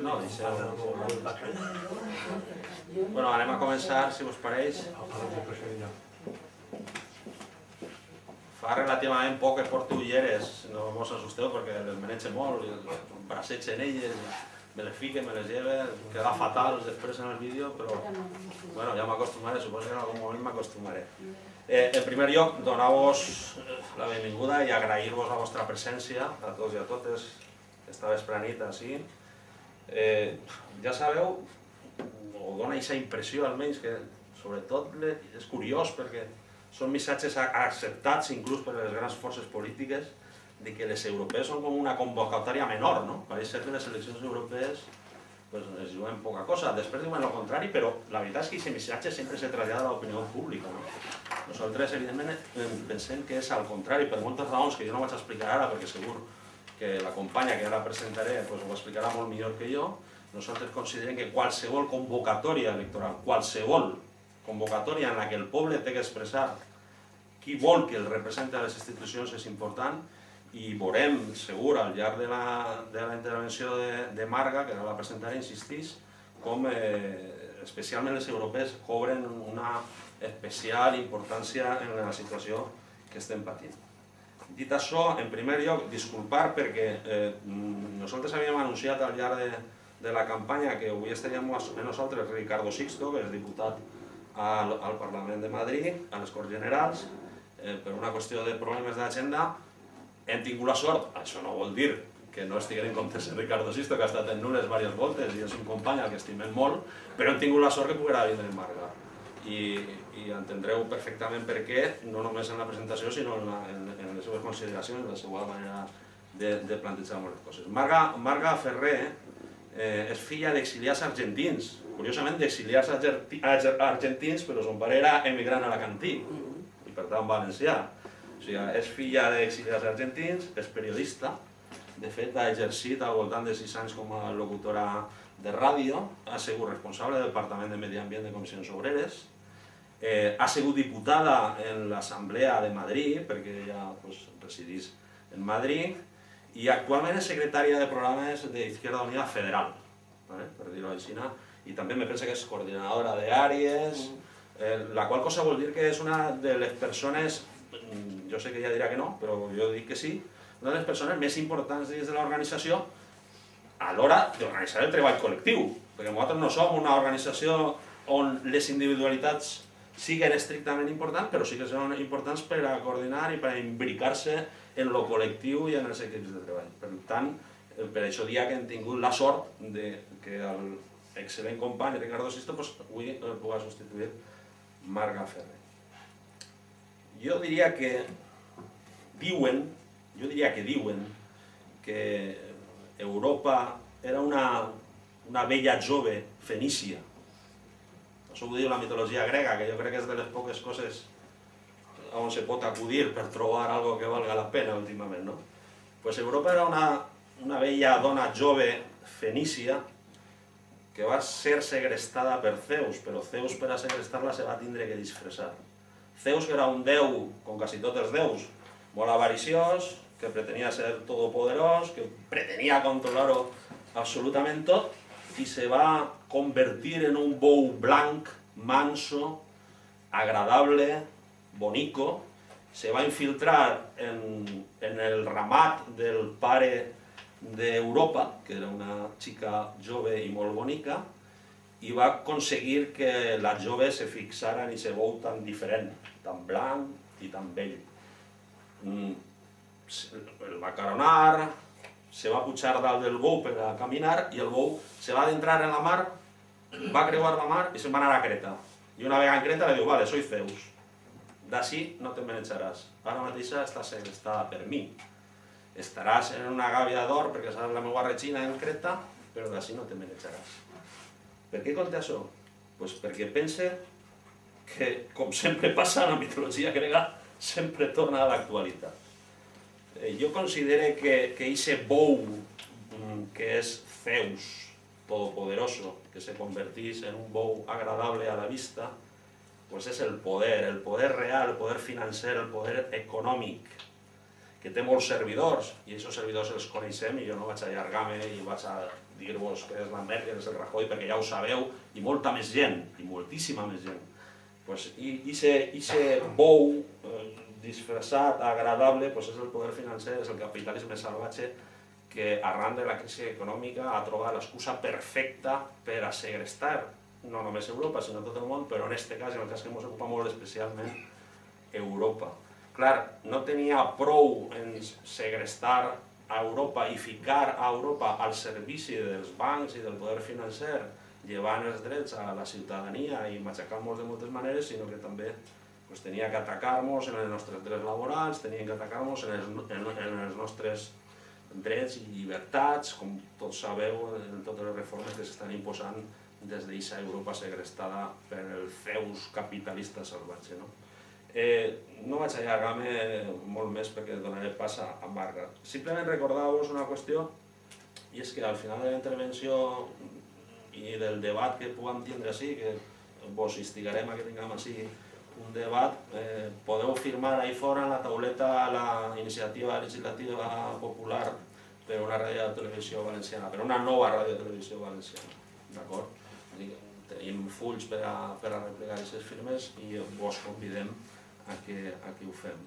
No, deixeu. Bueno, anem a començar, si us pareix. Fa relativament poc que porto ulleres, no us assusteu perquè les manejo molt, em braceig en elles, me les fique, me les lleve, queda fatal després en el vídeo, però bueno, ja m'acostumaré, suposo que en algun moment m'acostumaré. En primer lloc, donar-vos la benvinguda i agrair-vos la vostra presència, a tots i a totes, esta vesprανit així. Ja sabeu, o dona aquesta impressió almenys, que sobretot és curiós perquè són missatges acceptats inclús per les grans forces polítiques de que les europees són com una convocatòria menor, no? Pareix ser que les eleccions europees es juguen poca cosa. Després diuen el contrari, però la veritat és que aquest missatge sempre se trasllada a l'opinió pública. Nosaltres, evidentment, pensem que és al contrari, per moltes raons que jo no vaig explicar ara, perquè segur que la companya que ara presentaré ho explicarà molt millor que jo. Nosaltres considerem que qualsevol convocatòria electoral, qualsevol convocatòria en la que el poble té que expressar qui vol que el representi a les institucions és important, i veurem, segur, al llarg de la intervenció de Marga, que ara la presentaré, insistís, com especialment les europees cobren una especial importància en la situació que estem patint. Dit això, en primer lloc, disculpar perquè nosaltres havíem anunciat al llarg de la campanya que avui estaríem amb nosaltres Ricardo Sixto, que és diputat al Parlament de Madrid, a les Corts Generals, per una qüestió de problemes d'agenda. Hem tingut la sort, això no vol dir que no estiguen en comptes en Ricardo Sixto, que ha estat en nules diverses voltes i és un company al que estimem molt, però hem tingut la sort que poguera vindre en Marga. I entendreu perfectament per què, no només en la presentació, sinó en les seves consideracions, en la seva manera de plantejar moltes coses. Marga Ferrer és filla d'exiliats argentins, curiosament d'exiliats argentins, però son pare era emigrant alacantí, i per tant valencià. O sigui, és filla d'exiliats argentins, és periodista, de fet ha exercit al voltant de 6 anys com a locutora de ràdio, ha sigut responsable del Departament de Medi Ambient de Comissions Obreres, ha sigut diputada en l'Assemblea de Madrid, perquè ella resideix en Madrid, i actualment és secretària de programes d'Izquierda Unida Federal, per dir-ho així, i també me pensa que és coordinadora d'àrees, la qual cosa vol dir que és una de les persones, jo sé que ella dirà que no, però jo dic que sí, una de les persones més importants dins de l'organització a l'hora d'organitzar el treball col·lectiu, perquè nosaltres no som una organització on les individualitats siguin estrictament importants, però sí que són importants per a coordinar i per a imbricar-se en lo col·lectiu i en els equips de treball. Per tant, per això dia que hem tingut la sort que l'excel·lent company Ricardo Sixto avui el pugui substituir Marga Ferrer. Jo diria que diuen que Europa era una vella jove fenícia. Això ho diu la mitologia grega, que jo crec que és de les poques coses on se pot acudir per trobar algo que valga la pena últimament, no? Pues Europa era una vella dona jove fenícia que va ser segrestada per Zeus, però Zeus per a segrestar-la se va tindre que disfressar. Zeus, que era un déu, com quasi tots els déus, molt avariciós, que pretenia ser todopoderós, que pretenia controlar-ho absolutament tot, i se va convertir en un bou blanc, manso, agradable, bonico, se va infiltrar en el ramat del pare d'Europa, que era una xica jove i molt bonica, i va aconseguir que la jove se fixara en aquest bou tan diferent, tan blanc i tan vell. El va caronar, se va pujar dalt del bou per a caminar i el bou se va adentrar en la mar, va creuar la mar i se'n va anar a Creta. I una vegada en Creta li diu, vale, soy Zeus, d'ací no te manejaràs, ara mateixa estàs segrestada per mi. Estaràs en una gàbia d'or perquè seràs la meva regina en Creta, però d'ací no te manejaràs. Per què conté això? Doncs perquè pense que, com sempre passa en la mitologia grega, sempre torna a l'actualitat. Jo considero que aquest bou que és Zeus, todopoderoso, que se convertís en un bou agradable a la vista, pues és el poder real, el poder financer, el poder econòmic que té molts servidors, i aquests servidors els coneixem, i jo no vaig allargar-me i vaig a dir-vos que és la Merkel, que és el Rajoy, perquè ja ho sabeu, i molta més gent, i moltíssima més gent. Pues, i aquest bou disfressat, agradable, pues és el poder financer, és el capitalisme salvatge, que arran de la crisi econòmica ha trobat l'excusa perfecta per a segrestar, no només Europa, sinó tot el món, però en aquest cas, en el cas que ens ocupa molt especialment, Europa. Clar, no tenia prou en segrestar a Europa i ficar a Europa al servici dels bancs i del poder financer, llevant els drets a la ciutadania i matxacant-nos de moltes maneres, sinó que també tenia que atacar-nos en els nostres drets laborals, tenien que atacar-nos en els nostres drets i llibertats, com tots sabeu, en totes les reformes que s'estan imposant des d'aquesta Europa segrestada per el feus capitalista salvatge. No vaig allargar-me molt més perquè donaré pas a Marga. Simplement recordar-vos una qüestió, i és que al final de la intervenció i del debat que puguem tindre així, que vos instigarem a que tinguem així un debat, podeu firmar ahí fora en la tauleta la iniciativa legislativa popular per una ràdio de televisió valenciana, per una nova ràdio de televisió valenciana, d'acord? Tenim fulls per a replegar aquestes firmes i vos convidem a que ho fem.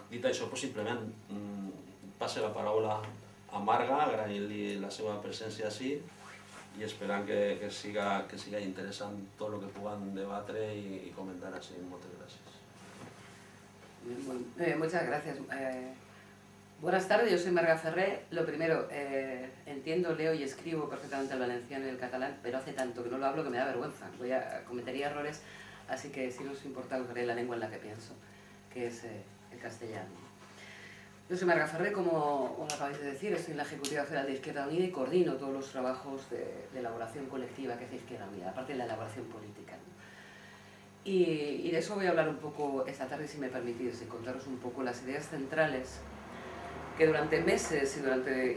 Dit això, simplement passe la paraula a Marga, agraint-li la seva presència així i esperant que siga interessant tot el que puguem debatre y comentar así. Muchas gracias. Muchas gracias. Buenas tardes, yo soy Marga Ferrer. Lo primero, entiendo, leo y escribo perfectamente el valenciano y el catalán, pero hace tanto que no lo hablo que me da vergüenza. Cometería errores, así que si no os importa usaré la lengua en la que pienso, que es el castellano. Yo soy Marga Ferrer, como os acabáis de decir, estoy en la Ejecutiva Federal de Izquierda Unida y coordino todos los trabajos de elaboración colectiva que hace Izquierda Unida, aparte de la elaboración política. Y de eso voy a hablar un poco esta tarde, si me permitís, y contaros un poco las ideas centrales que durante meses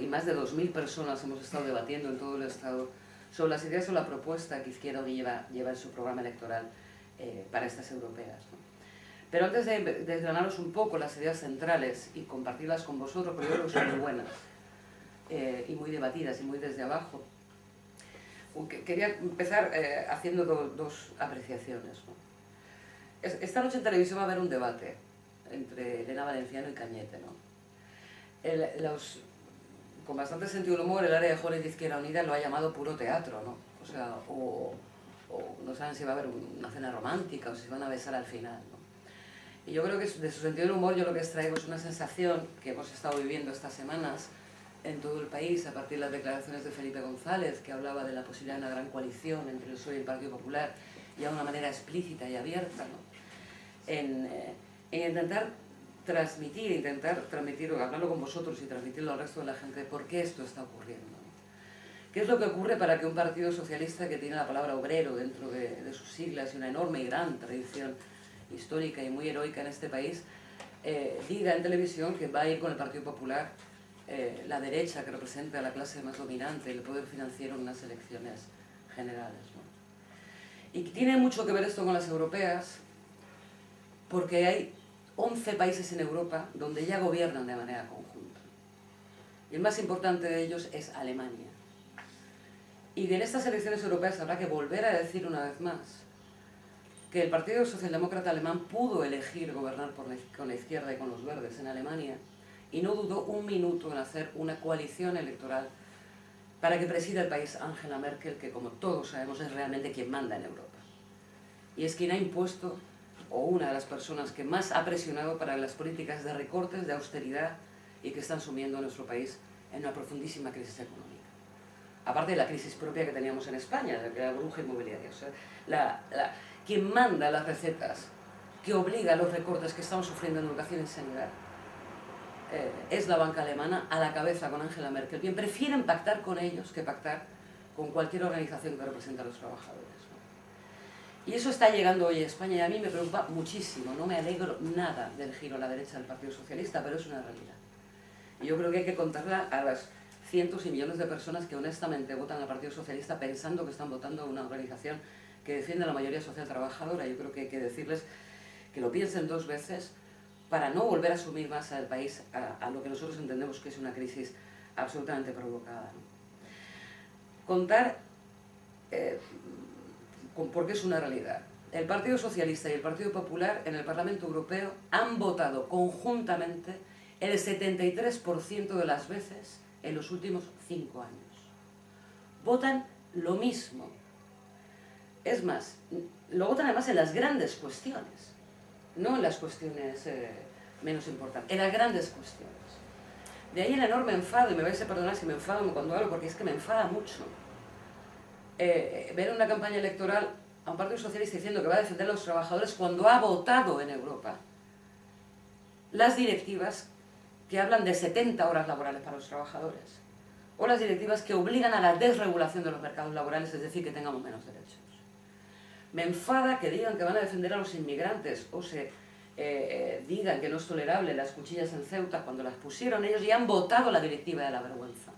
y más de 2000 personas hemos estado debatiendo en todo el Estado sobre las ideas o la propuesta que Izquierda Unida lleva en su programa electoral para estas europeas, ¿no? Pero antes de desgranaros un poco las ideas centrales y compartirlas con vosotros, porque yo creo que son muy buenas y muy debatidas y muy desde abajo, quería empezar haciendo dos apreciaciones, ¿no? Esta noche en televisión va a haber un debate entre Elena Valenciano y Cañete, ¿no? Con bastante sentido del humor, el área de jóvenes de Izquierda Unida lo ha llamado puro teatro, ¿no? O sea, o no saben si va a haber una cena romántica o si se van a besar al final, ¿no? Y yo creo que de su sentido del humor yo lo que extraigo es una sensación que hemos estado viviendo estas semanas en todo el país a partir de las declaraciones de Felipe González, que hablaba de la posibilidad de una gran coalición entre el PSOE y el Partido Popular, ya de una manera explícita y abierta, ¿no? En intentar transmitir, hablarlo con vosotros y transmitirlo al resto de la gente, por qué esto está ocurriendo, ¿no? ¿Qué es lo que ocurre para que un partido socialista que tiene la palabra obrero dentro de sus siglas y una enorme y gran tradición histórica y muy heroica en este país, diga en televisión que va a ir con el Partido Popular, la derecha que representa a la clase más dominante, el poder financiero en unas elecciones generales, ¿no? Y tiene mucho que ver esto con las europeas, porque hay 11 países en Europa donde ya gobiernan de manera conjunta. Y el más importante de ellos es Alemania. Y en estas elecciones europeas habrá que volver a decir una vez más que el Partido Socialdemócrata Alemán pudo elegir gobernar con la izquierda y con los verdes en Alemania y no dudó un minuto en hacer una coalición electoral para que presida el país Angela Merkel, que como todos sabemos es realmente quien manda en Europa. Y es quien ha impuesto, o una de las personas que más ha presionado para las políticas de recortes, de austeridad y que están sumiendo a nuestro país en una profundísima crisis económica. Aparte de la crisis propia que teníamos en España, de la burbuja inmobiliaria. O sea, quien manda las recetas, que obliga a los recortes que estamos sufriendo en educación y sanidad, es la banca alemana a la cabeza con Angela Merkel. Bien, prefieren pactar con ellos que pactar con cualquier organización que represente a los trabajadores, ¿no? Y eso está llegando hoy a España y a mí me preocupa muchísimo. No me alegro nada del giro a la derecha del Partido Socialista, pero es una realidad. Y yo creo que hay que contarla a las cientos y millones de personas que honestamente votan al Partido Socialista pensando que están votando a una organización que defiende a la mayoría social trabajadora. Yo creo que hay que decirles que lo piensen dos veces, para no volver a sumir más al país a lo que nosotros entendemos que es una crisis absolutamente provocada, ¿no? Contar, porque es una realidad. El Partido Socialista y el Partido Popular en el Parlamento Europeo han votado conjuntamente el 73% de las veces en los últimos 5 años. Votan lo mismo. Es más, lo votan además en las grandes cuestiones, no en las cuestiones menos importantes, en las grandes cuestiones. De ahí el enorme enfado, y me vais a perdonar si me enfado cuando hablo, porque es que me enfada mucho ver una campaña electoral a un partido socialista diciendo que va a defender a los trabajadores cuando ha votado en Europa las directivas que hablan de 70 horas laborales para los trabajadores, o las directivas que obligan a la desregulación de los mercados laborales, es decir, que tengamos menos derechos. Me enfada que digan que van a defender a los inmigrantes, o se digan que no es tolerable las cuchillas en Ceuta cuando las pusieron ellos y han votado la directiva de la vergüenza,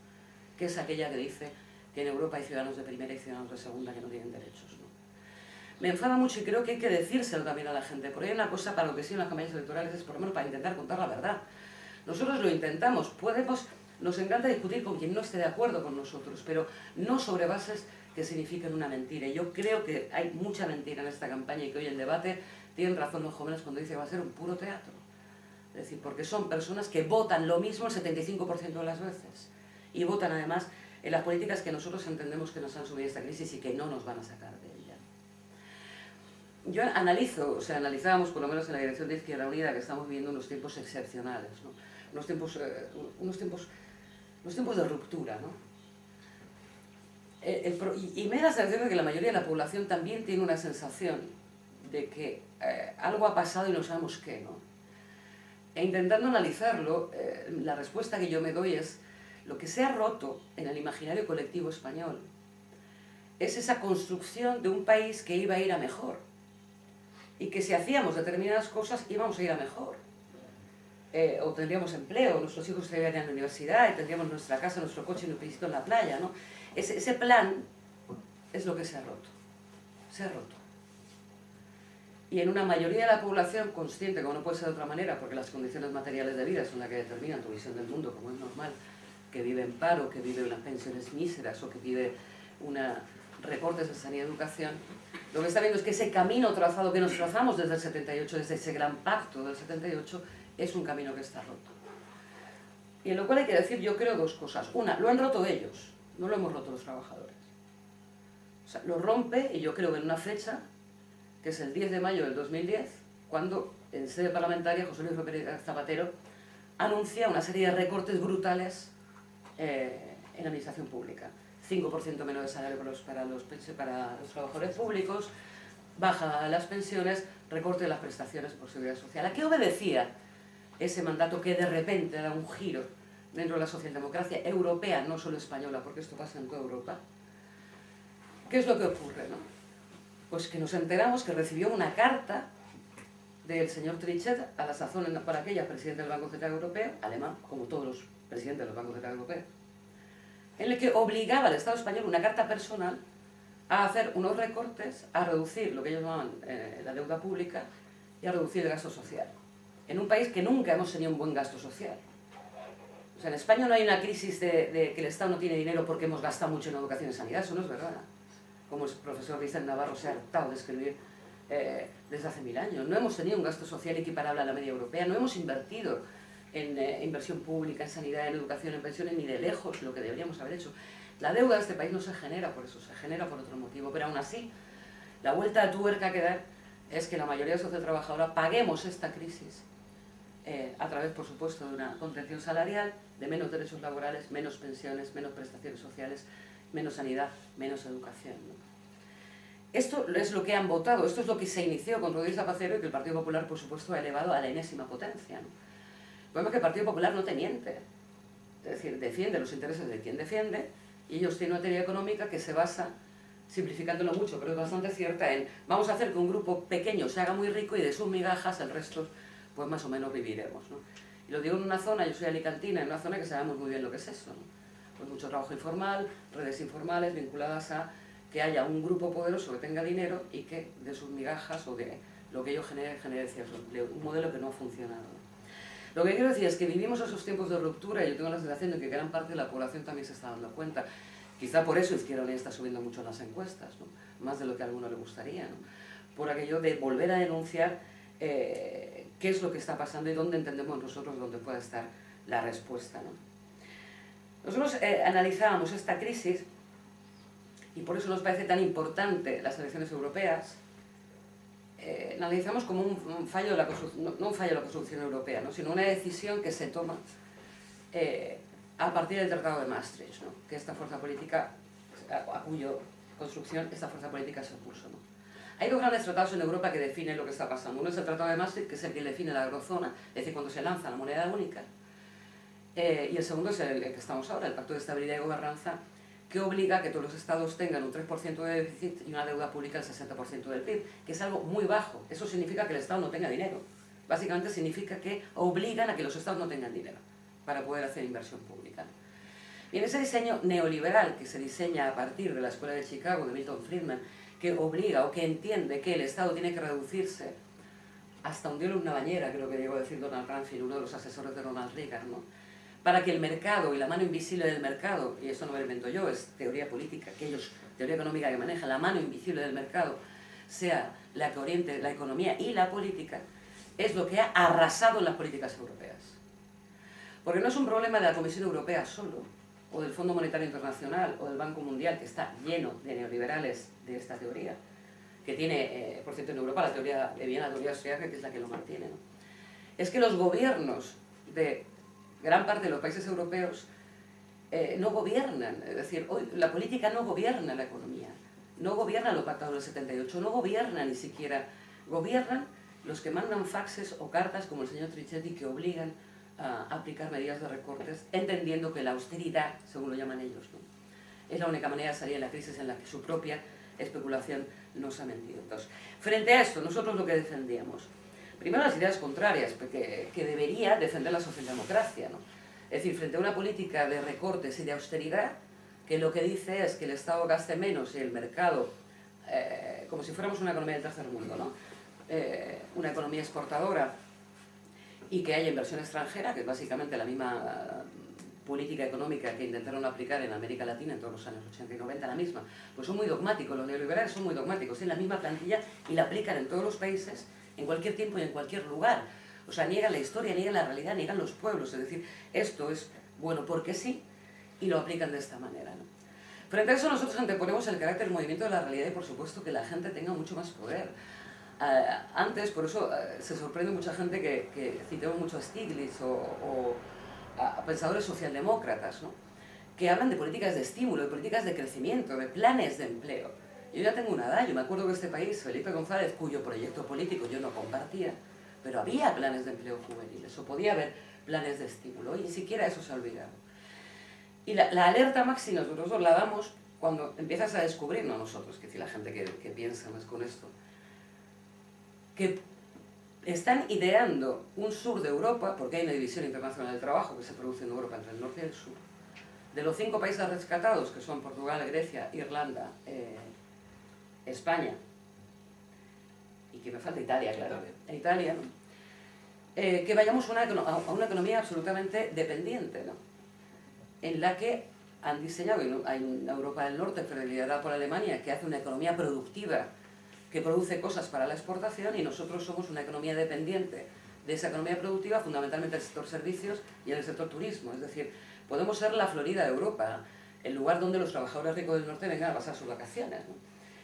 que es aquella que dice que en Europa hay ciudadanos de primera y ciudadanos de segunda que no tienen derechos, ¿no? Me enfada mucho y creo que hay que decírselo también a la gente, porque hay una cosa para lo que sí en las campañas electorales es por lo menos para intentar contar la verdad. Nosotros lo intentamos, nos encanta discutir con quien no esté de acuerdo con nosotros, pero no sobre bases que signifiquen una mentira. Y yo creo que hay mucha mentira en esta campaña y que hoy el debate tienen razón los jóvenes cuando dicen que va a ser un puro teatro. Es decir, porque son personas que votan lo mismo el 75% de las veces y votan además en las políticas que nosotros entendemos que nos han subido esta crisis y que no nos van a sacar de ella. Yo analizábamos, por lo menos en la dirección de Izquierda Unida, que estamos viviendo unos tiempos excepcionales, ¿no? unos tiempos de ruptura, ¿no? Y me da la sensación de que la mayoría de la población también tiene una sensación de que algo ha pasado y no sabemos qué, ¿no? E intentando analizarlo, la respuesta que yo me doy es: lo que se ha roto en el imaginario colectivo español es esa construcción de un país que iba a ir a mejor y que si hacíamos determinadas cosas íbamos a ir a mejor. O tendríamos empleo, nuestros hijos se irían a la universidad y tendríamos nuestra casa, nuestro coche y un pisito en la playa, ¿no? Ese plan es lo que se ha roto. Se ha roto. Y en una mayoría de la población consciente, como no puede ser de otra manera, porque las condiciones materiales de vida son las que determinan tu visión del mundo, como es normal, que vive en paro, que vive unas pensiones míseras o que vive recortes de sanidad y educación, lo que está viendo es que ese camino trazado que nos trazamos desde el 78, desde ese gran pacto del 78, es un camino que está roto. Y en lo cual hay que decir, yo creo, dos cosas. Una, lo han roto ellos, no lo hemos roto los trabajadores. O sea, lo rompe, y yo creo que en una fecha, que es el 10 de mayo del 2010, cuando en sede parlamentaria José Luis Rodríguez Zapatero anuncia una serie de recortes brutales en la administración pública. 5% menos de salario para los trabajadores públicos, baja las pensiones, recorte de las prestaciones por seguridad social. ¿A qué obedecía ese mandato que de repente da un giro dentro de la socialdemocracia europea, no solo española, porque esto pasa en toda Europa? ¿Qué es lo que ocurre, no? Pues que nos enteramos que recibió una carta del señor Trichet, a la sazón para aquella presidente del Banco Central Europeo, alemán, como todos los presidentes del Banco Central Europeo, en el que obligaba al Estado español, una carta personal, a hacer unos recortes, a reducir lo que ellos llamaban la deuda pública y a reducir el gasto social. En un país que nunca hemos tenido un buen gasto social. O sea, en España no hay una crisis de que el Estado no tiene dinero porque hemos gastado mucho en educación y sanidad, eso no es verdad. Como el profesor Vicente Navarro se ha hartado de escribir desde hace 1000 años. No hemos tenido un gasto social equiparable a la media europea, no hemos invertido en inversión pública, en sanidad, en educación, en pensiones, ni de lejos lo que deberíamos haber hecho. La deuda de este país no se genera por eso, se genera por otro motivo, pero aún así, la vuelta de tuerca que da es que la mayoría de la sociedad trabajadora paguemos esta crisis a través, por supuesto, de una contención salarial, de menos derechos laborales, menos pensiones, menos prestaciones sociales, menos sanidad, menos educación, ¿no? Esto es lo que han votado, esto es lo que se inició con Rodríguez Zapatero y que el Partido Popular, por supuesto, ha elevado a la enésima potencia, ¿no? Vemos que el Partido Popular no te miente, es decir, defiende los intereses de quien defiende, y ellos tienen una teoría económica que se basa, simplificándolo mucho, pero es bastante cierta, en vamos a hacer que un grupo pequeño se haga muy rico y de sus migajas el resto, pues más o menos viviremos, ¿no? Y lo digo en una zona, yo soy alicantina, en una zona que sabemos muy bien lo que es eso, ¿no? Pues mucho trabajo informal, redes informales vinculadas a que haya un grupo poderoso que tenga dinero y que de sus migajas o de lo que ello genere cierto empleo, un modelo que no ha funcionado. Lo que quiero decir es que vivimos esos tiempos de ruptura y yo tengo la sensación de que gran parte de la población también se está dando cuenta. Quizá por eso Izquierda Unida está subiendo mucho en las encuestas, ¿no? Más de lo que a alguno le gustaría, ¿no? Por aquello de volver a denunciar qué es lo que está pasando y dónde entendemos nosotros dónde puede estar la respuesta, ¿no? Nosotros analizábamos esta crisis y por eso nos parece tan importante las elecciones europeas. Analizamos como un fallo de la construcción, no un fallo de la construcción europea, ¿no? Sino una decisión que se toma a partir del Tratado de Maastricht, ¿no? Que esta fuerza política, a cuya construcción esta fuerza política se opuso, ¿no? Hay dos grandes tratados en Europa que definen lo que está pasando. Uno es el Tratado de Maastricht, que es el que define la eurozona, es decir, cuando se lanza la moneda única. Y el segundo es el que estamos ahora, el Pacto de Estabilidad y Gobernanza, que obliga a que todos los estados tengan un 3% de déficit y una deuda pública del 60% del PIB, que es algo muy bajo. Eso significa que el Estado no tenga dinero. Básicamente significa que obligan a que los estados no tengan dinero para poder hacer inversión pública. Y en ese diseño neoliberal que se diseña a partir de la Escuela de Chicago, de Milton Friedman, que obliga o que entiende que el Estado tiene que reducirse hasta hundirlo en una bañera, creo que llegó a decir Donald Rumsfeld, uno de los asesores de Ronald Reagan, ¿no? Para que el mercado y la mano invisible del mercado, y eso no me lo invento yo, es teoría política, teoría económica que maneja, la mano invisible del mercado sea la que oriente la economía y la política, es lo que ha arrasado en las políticas europeas. Porque no es un problema de la Comisión Europea solo, o del Fondo Monetario Internacional, o del Banco Mundial, que está lleno de neoliberales de esta teoría, que tiene, por cierto, en Europa la teoría de Viena, la teoría austriaca, que es la que lo mantiene, ¿no? Es que los gobiernos de gran parte de los países europeos no gobiernan, es decir, hoy la política no gobierna la economía, no gobierna lo pactado del 78, no gobierna ni siquiera, gobiernan los que mandan faxes o cartas como el señor Trichetti que obligan a aplicar medidas de recortes, entendiendo que la austeridad, según lo llaman ellos, ¿no? Es la única manera de salir de la crisis en la que su propia especulación nos ha mentido. Entonces, frente a esto, nosotros lo que defendíamos, primero las ideas contrarias, que debería defender la socialdemocracia, ¿no? Es decir, frente a una política de recortes y de austeridad, que lo que dice es que el Estado gaste menos y el mercado, como si fuéramos una economía del tercer mundo, ¿no? Una economía exportadora, y que haya inversión extranjera, que es básicamente la misma política económica que intentaron aplicar en América Latina en todos los años 80 y 90, la misma. Pues son muy dogmáticos, los neoliberales son muy dogmáticos, tienen la misma plantilla y la aplican en todos los países, en cualquier tiempo y en cualquier lugar. O sea, niegan la historia, niegan la realidad, niegan los pueblos. Es decir, esto es bueno porque sí, y lo aplican de esta manera, ¿no? Frente a eso nosotros anteponemos el carácter del movimiento de la realidad y por supuesto que la gente tenga mucho más poder. Antes, por eso se sorprende mucha gente que citemos mucho a Stiglitz o a pensadores socialdemócratas, ¿no? Que hablan de políticas de estímulo, de políticas de crecimiento, de planes de empleo. Yo ya tengo una edad, yo me acuerdo que este país, Felipe González, cuyo proyecto político yo no compartía, pero había planes de empleo juveniles, o podía haber planes de estímulo, y ni siquiera eso se ha olvidado. Y la alerta máxima nosotros la damos cuando empiezas a descubrir, no nosotros, que si la gente que piensa más con esto, que están ideando un sur de Europa, porque hay una división internacional del trabajo que se produce en Europa entre el norte y el sur. De los 5 países rescatados, que son Portugal, Grecia, Irlanda, España, y que me falta Italia, claro, Italia, ¿no? Que vayamos a una economía absolutamente dependiente, ¿no? En la que han diseñado, hay una Europa del Norte, liderada por Alemania, que hace una economía productiva, que produce cosas para la exportación, y nosotros somos una economía dependiente de esa economía productiva, fundamentalmente el sector servicios y el sector turismo. Es decir, podemos ser la Florida de Europa, el lugar donde los trabajadores ricos del norte vengan a pasar sus vacaciones, ¿no?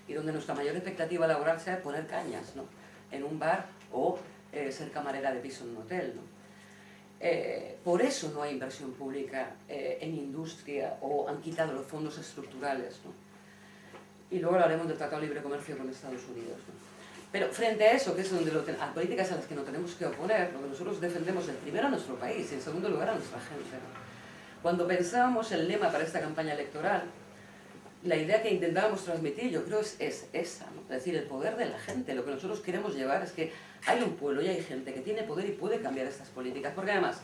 Y donde nuestra mayor expectativa laboral sea poner cañas, ¿no? En un bar o ser camarera de piso en un hotel, ¿no? Por eso no hay inversión pública en industria, o han quitado los fondos estructurales, ¿no? Y luego hablaremos del Tratado de Libre Comercio con Estados Unidos, ¿no? Pero frente a eso, que es donde a políticas a las que nos tenemos que oponer, lo que nosotros defendemos es primero a nuestro país y en segundo lugar a nuestra gente, ¿no? Cuando pensábamos el lema para esta campaña electoral, la idea que intentábamos transmitir, yo creo, es esa, ¿no? Es decir, el poder de la gente. Lo que nosotros queremos llevar es que hay un pueblo y hay gente que tiene poder y puede cambiar estas políticas, porque además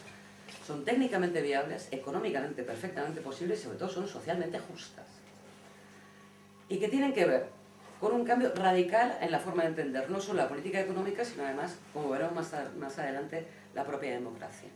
son técnicamente viables, económicamente perfectamente posibles y sobre todo son socialmente justas. Y que tienen que ver con un cambio radical en la forma de entender no solo la política económica, sino además, como veremos más adelante, la propia democracia.